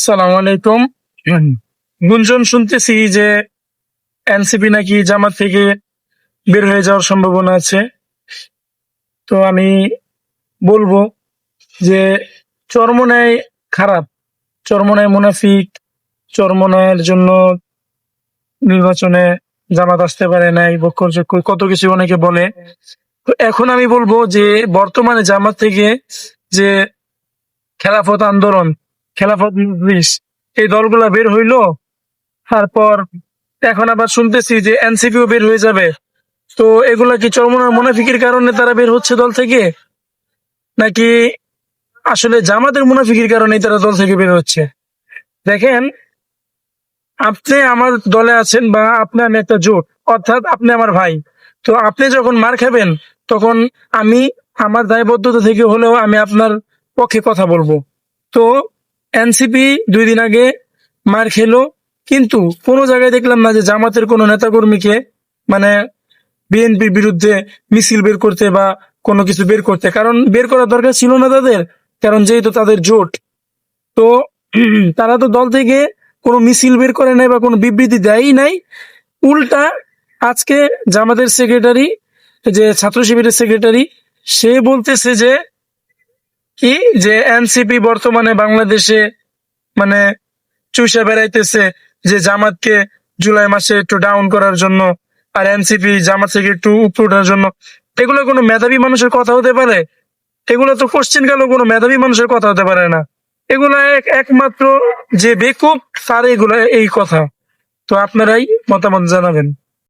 সালাম আলাইকুম। গুঞ্জন শুনতেছি যে এনসিপি নাকি জামাত থেকে বের হয়ে যাওয়ার সম্ভাবনা আছে। তো আমি বলবো যে চরমোনাই খারাপ, চরমোনাই মুনাফিক, চরমোনাইয়ের জন্য নির্বাচনে জামাত আসতে পারে নাই, বক্করযোগ্য কত কিছু অনেকে বলে। তো এখন আমি বলবো যে বর্তমানে জামাত থেকে যে খেলাফত আন্দোলন, খেলাফত মজলিস, এই দলগুলা বের হইলো, তারপর এখন আবার শুনতেছি যে এনসিপিও বের হয়ে যাবে। তো এগুলা কি চরমোনাই মুনাফিকের কারণে তারা বের হচ্ছে দল থেকে, নাকি আসলে জামাতের মুনাফিকের কারণে তারা দল থেকে বের হচ্ছে? দেখেন, আপনি আমার দলে আছেন বা আপনি আমি একটা জোট, অর্থাৎ আপনি আমার ভাই। তো আপনি যখন মার খাবেন তখন আমি আমার দায়বদ্ধতা থেকে হলেও আমি আপনার পক্ষে কথা বলবো। তো এনসিপি 2 দিন আগে মার খেলো, কিন্তু কোনো জায়গায় দেখলাম না যে জামাতের কোনো নেতাকর্মীকে, মানে বিএনপির বিরুদ্ধে মিছিল বের করতে বা কোনো কিছু বের করতে, কারণ বের করার দরকার ছিল না তাদের, কারণ যেহেতু তাদের জোট। তো তারা তো দল থেকে কোনো মিছিল বের করে নাই বা কোনো বিবৃতি দেয়ই নাই। উল্টা আজকে জামাতের সেক্রেটারি, যে ছাত্র শিবিরের সেক্রেটারি, সে বলতেছে যে কি, যে এনসিপি বর্তমানে বাংলাদেশে মানে চুষে বেড়াইতেছে, যে জামাতকে জুলাই মাসে একটু ডাউন করার জন্য, আর এনসিপি জামাত থেকে একটু উপরে ওঠার জন্য। এগুলো কোনো মেধাবী মানুষের কথা হতে পারে? এগুলো তো কোশ্চেন গেল কোনো মেধাবী মানুষের কথা হতে পারে না। এগুলো একমাত্র যে বেকুব তার এগুলো এই কথা। তো আপনারাই মতামত জানাবেন।